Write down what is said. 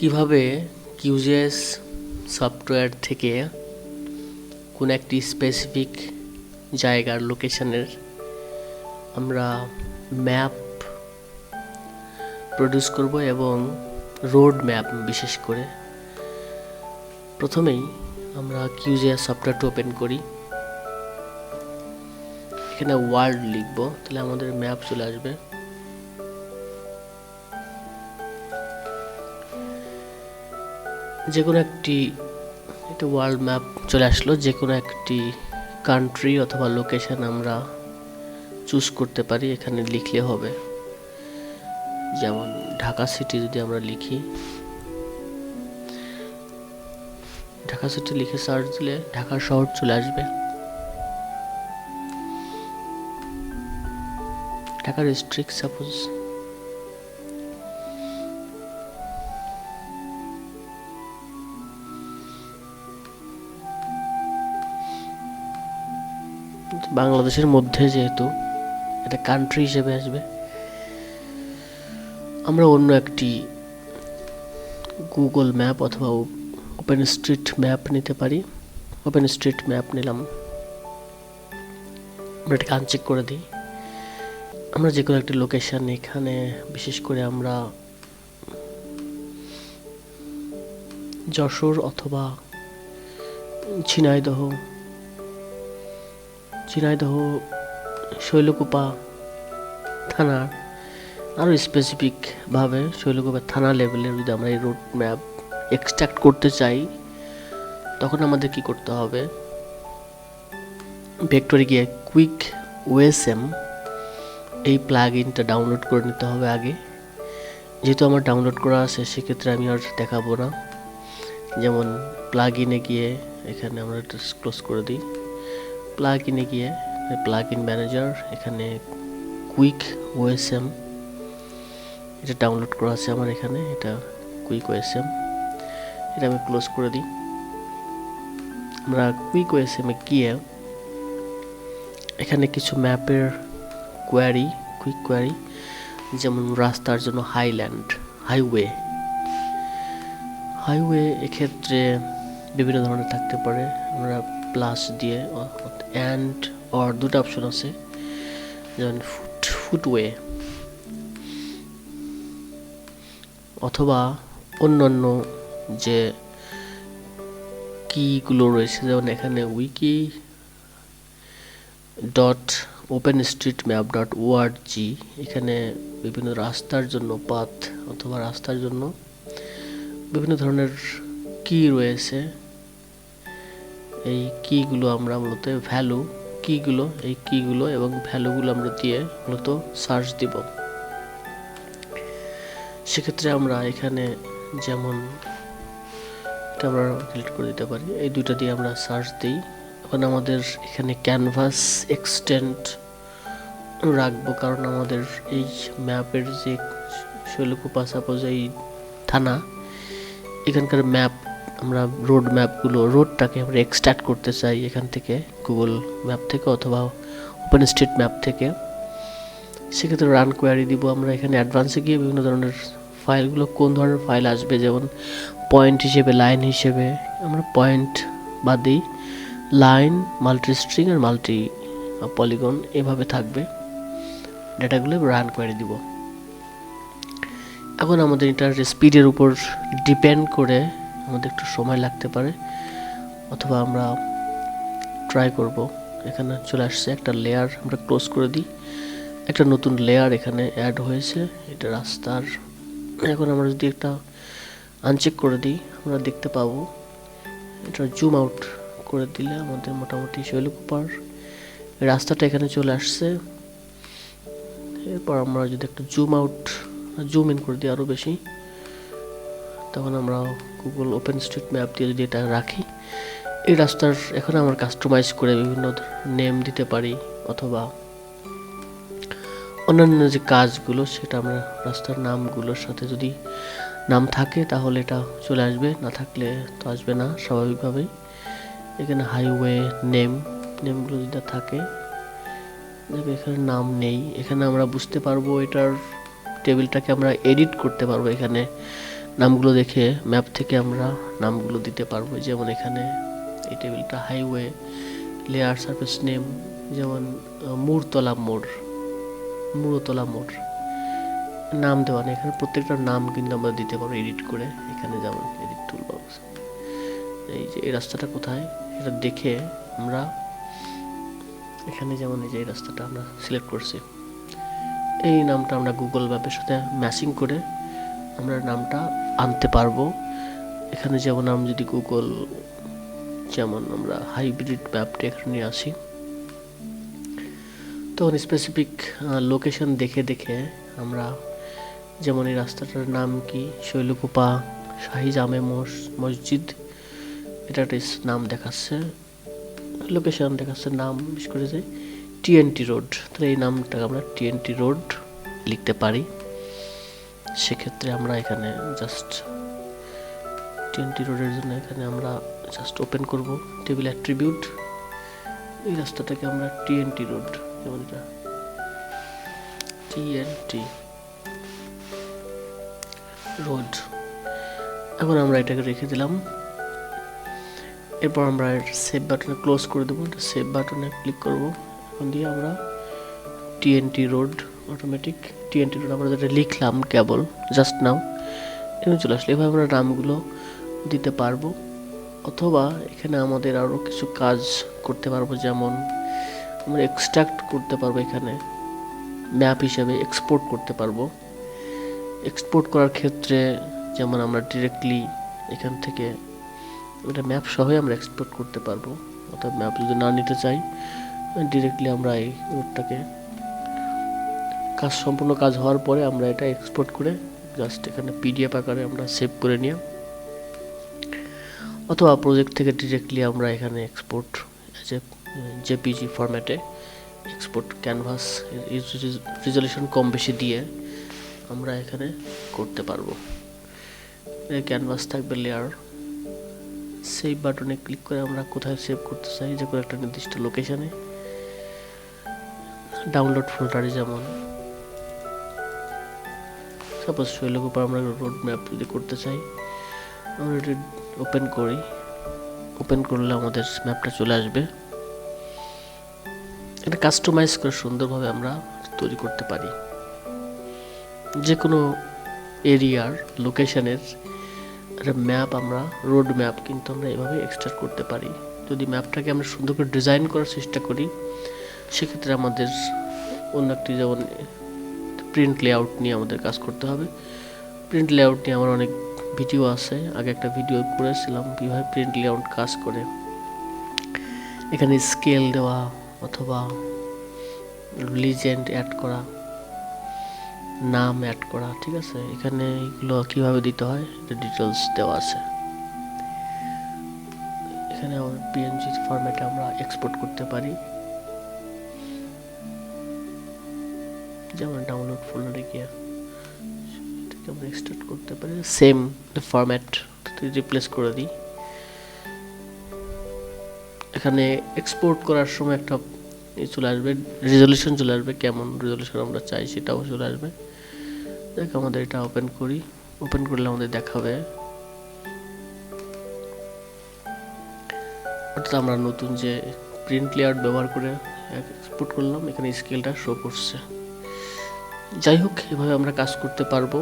কিভাবে QGS software থেকে কোন একটি স্পেসিফিক জায়গার লোকেশনের আমরা ম্যাপ প্রডিউস করব এবং রোড ম্যাপ বিশেষ করে। প্রথমেই আমরা কিউজিএস সফটওয়্যারটা ওপেন করি, এখানে ওয়ার্ল্ড লিখব, তাহলে আমাদের ম্যাপ চলে আসবে। যে কোনো একটি ওয়ার্ল্ড ম্যাপ চলে আসলো। যে কোনো একটি কান্ট্রি অথবা লোকেশন আমরা চুজ করতে পারি, এখানে লিখলে হবে। যেমন ঢাকা সিটি যদি আমরা লিখি, ঢাকা সিটি লিখে সার্চ দিলে ঢাকা শহর চলে আসবে। ঢাকা ডিস্ট্রিক্ট সাপোজ, বাংলাদেশের মধ্যে যেহেতু এটা কান্ট্রি হিসেবে আসবে, আমরা অন্য একটি গুগল ম্যাপ অথবা ওপেন স্ট্রিট ম্যাপ নিতে পারি। ওপেন স্ট্রিট ম্যাপ নিলাম, আমরা এটাকে আনচেক করে দিই। আমরা যে কোনো একটি লোকেশন, এখানে বিশেষ করে আমরা যশোর অথবা ঝিনাইদহ শৈলকুপা থানার, আরও স্পেসিফিকভাবে শৈলকুপা থানা লেভেলের যদি আমরা এই রুট ম্যাপ এক্সট্রাক্ট করতে চাই, তখন আমাদের কি করতে হবে, ভেক্টরে গিয়ে কুইক ওএসএম এই প্লাগ ইনটা ডাউনলোড করে নিতে হবে আগে। যেহেতু আমার ডাউনলোড করা আছে, সেক্ষেত্রে আমি আর দেখাবো না। যেমন প্লাগ ইনে গিয়ে এখানে আমরা এটা ক্লোজ করে দিই। প্লাগ ইনে গিয়ে প্লাগ ইন ম্যানেজার, এখানে কুইক ওএসএম এটা ডাউনলোড করা আছে আমার এখানে, এটা কুইক ওএসএম, এটা আমি ক্লোজ করে দিই। আমরা কুইক ওএসএম এ গিয়ে এখানে কিছু ম্যাপের কোয়ারি, কুইক কোয়ারি, যেমন রাস্তার জন্য হাইওয়ে এক্ষেত্রে বিভিন্ন ধরনের থাকতে পারে। আমরা প্লাস দিয়ে অ্যান্ড অর দুটো অপশন আছে, যেমন ফুটওয়ে অথবা অন্যান্য যে কিগুলো রয়েছে, যেমন এখানে wiki dot open street map dot ORG, এখানে বিভিন্ন রাস্তার জন্য পাথ অথবা রাস্তার জন্য বিভিন্ন ধরনের কি রয়েছে। এই কিগুলো আমরা মূলত ভ্যালু কিগুলো, এই কিগুলো এবং ভ্যালুগুলো আমরা দিয়ে মূলত সার্চ দিব। সেক্ষেত্রে আমরা এখানে যেমন এটা আমরা ডিলিট করে দিতে পারি, এই দুইটা দিয়ে আমরা সার্চ দিই। এখন আমাদের এখানে ক্যানভাস এক্সটেন্ড রাখবো, কারণ আমাদের এই ম্যাপের যে শৈলকুপা সাপোজ এই থানা, এখানকার ম্যাপ আমরা রোড ম্যাপগুলো, রোডটাকে আমরা এক্সট্রাক্ট করতে চাই এখান থেকে, গুগল ম্যাপ থেকে অথবা ওপেন স্ট্রিট ম্যাপ থেকে। সেক্ষেত্রে রান কোয়ারি দিব আমরা। এখানে অ্যাডভান্সে গিয়ে বিভিন্ন ধরনের ফাইলগুলো, কোন ধরনের ফাইল আসবে, যেমন পয়েন্ট হিসেবে, লাইন হিসেবে, আমরা পয়েন্ট বাদ দিই, লাইন, মাল্টি স্ট্রিং আর মাল্টি পলিগন এভাবে থাকবে। ডেটাগুলো রান কোয়ারি দিব। এখন আমাদের ইন্টারনেট স্পিডের উপর ডিপেন্ড করে আমাদের একটু সময় লাগতে পারে, অথবা আমরা ট্রাই করব। এখানে চলে আসছে একটা লেয়ার, আমরা ক্লোজ করে দিই। একটা নতুন লেয়ার এখানে অ্যাড হয়েছে, এটা রাস্তার। এখন আমরা যদি একটা আনচেক করে দিই, আমরা দেখতে পাবো এটা জুম আউট করে দিলে আমাদের মোটামুটি শৈলকুপার রাস্তাটা এখানে চলে আসছে। এরপর আমরা যদি একটা জুম ইন করে দিই আরও বেশি, তখন আমরা গুগল ওপেন স্ট্রিট ম্যাপ দিয়ে যদি এটা রাখি, এই রাস্তার এখন আমরা কাস্টমাইজ করে বিভিন্ন নেম দিতে পারি, অথবা অন্যান্য যে কাজগুলো, সেটা আমরা রাস্তার নামগুলোর সাথে যদি নাম থাকে তাহলে এটা চলে আসবে, না থাকলে তো আসবে না স্বাভাবিকভাবেই। এখানে হাইওয়ে নেমগুলো যদি থাকে, এখানে নাম নেই, এখানে আমরা বুঝতে পারবো, এটার টেবিলটাকে আমরা এডিট করতে পারবো। এখানে নামগুলো দেখে ম্যাপ থেকে আমরা নামগুলো দিতে পারবো। যেমন এখানে এই টেবিলটা হাইওয়ে, লেয়ার, সার্ফেস নেম, যেমন মুরতলা মোড় নাম দেওয়া নেই। এখানে প্রত্যেকটা নাম কিন্তু আমরা দিতে পারবো এডিট করে। এখানে যেমন এডিট টুল বক্স, এই যে এই রাস্তাটা কোথায় এটা দেখে আমরা এখানে যেমন এই যে এই রাস্তাটা আমরা সিলেক্ট করছি, এই নামটা আমরা গুগল ম্যাপের সাথে ম্যাচিং করে আমরা নামটা আনতে পারবো। এখানে যেমন আমি যদি গুগল, যেমন আমরা হাইব্রিড ম্যাপটা এখানে নিয়ে আসি, তখন স্পেসিফিক লোকেশন দেখে দেখে আমরা, যেমন এই রাস্তাটার নাম কি, শৈলকুপা শাহী জামে মসজিদ, এটা একটা নাম দেখাচ্ছে, লোকেশন দেখাচ্ছে, নাম বিশেষ করে যে টিএনটি রোড, তাহলে এই নামটাকে আমরা টিএনটি রোড লিখতে পারি। সেক্ষেত্রে আমরা এখানে জাস্ট টিএনটি রোডের জন্য এখানে আমরা জাস্ট ওপেন করব টেবিল অ্যাট্রিবিউট, এই রাস্তাটাকে আমরা টিএনটি রোড, যেমন এটা টিএনটি রোড, এখন আমরা এটাকে রেখে দিলাম। এরপর আমরা সেভ বাটনে ক্লোজ করে দেবো, সেভ বাটনে ক্লিক করব। এখন দিয়ে আমরা TNT road, automatic TNT road আমরা যেটা লিখলাম কেবল জাস্ট নাও, এখানে চলে আসলে এভাবে আমরা নামগুলো দিতে পারবো। অথবা এখানে আমাদের আরও কিছু কাজ করতে পারবো, যেমন আমরা এক্সট্রাক্ট করতে পারবো, এখানে ম্যাপ হিসাবে এক্সপোর্ট করতে পারবো। এক্সপোর্ট করার ক্ষেত্রে যেমন আমরা ডিরেক্টলি এখান থেকে এটা ম্যাপ সহই আমরা এক্সপোর্ট করতে পারবো, অর্থাৎ ম্যাপ যদি না নিতে চাই ডিরেক্টলি আমরা এই রোডটাকে সম্পূর্ণ কাজ হওয়ার পরে আমরা এটা এক্সপোর্ট করে জাস্ট এখানে পিডিএফ আকারে আমরা সেভ করে নিই, অথবা প্রজেক্ট থেকে ডিরেক্টলি আমরা এখানে এক্সপোর্ট জেপিজি ফরম্যাটে এক্সপোর্ট ক্যানভাস রেজলিউশন কম বেশি দিয়ে আমরা এখানে করতে পারবো। ক্যানভাস থাকবে লেয়ার, সেভ বাটনে ক্লিক করে আমরা কোথায় সেভ করতে চাই, যে কোনো একটা নির্দিষ্ট লোকেশনে, ডাউনলোড ফোল্ডারে, যেমন সাপোজ শৈলকুপা আমরা রোড ম্যাপ যদি করতে চাই, আমরা এটি ওপেন করি, ওপেন করলে আমাদের ম্যাপটা চলে আসবে। এটা কাস্টমাইজ করে সুন্দরভাবে আমরা তৈরি করতে পারি। যে কোনো এরিয়ার লোকেশনের একটা ম্যাপ, আমরা রোড ম্যাপ কিন্তু আমরা এভাবে এক্সট্রাক্ট করতে পারি। যদি ম্যাপটাকে আমরা সুন্দর করে ডিজাইন করার চেষ্টা করি, সেক্ষেত্রে আমাদের অন্য একটি, যেমন প্রিন্ট লেআউট নিয়ে আমাদের কাজ করতে হবে। প্রিন্ট লেআউট নিয়ে আমার অনেক ভিডিও আছে, আগে একটা ভিডিও করেছিলাম কীভাবে প্রিন্ট লেআউট কাজ করে। এখানে স্কেল দেওয়া অথবা লিজেন্ড অ্যাড করা, নাম অ্যাড করা, ঠিক আছে, এখানে এগুলো কীভাবে দিতে হয় এটা ডিটেলস দেওয়া আছে। এখানে পিএনজি ফরম্যাটে আমরা এক্সপোর্ট করতে পারি, যেমন ডাউনলোড ফোল্ডারে গিয়ে এটাকে আমরা এক্সট্রাক্ট করতে পারি, সেম ফরম্যাট রিপ্লেস করে দিই। এখানে এক্সপোর্ট করার সময় একটা চলে আসবে, রেজলিউশন চলে আসবে, কেমন রেজলিউশন আমরা চাই সেটাও চলে আসবে। দেখ আমাদের এটা ওপেন করি, ওপেন করলে আমাদের দেখাবে, অর্থাৎ আমরা নতুন যে প্রিন্ট লেআউট ব্যবহার করে এক্সপোর্ট করলাম, এখানে স্কেলটা শো করছে। যাই হোক, এভাবে আমরা কাজ করতে পারবো।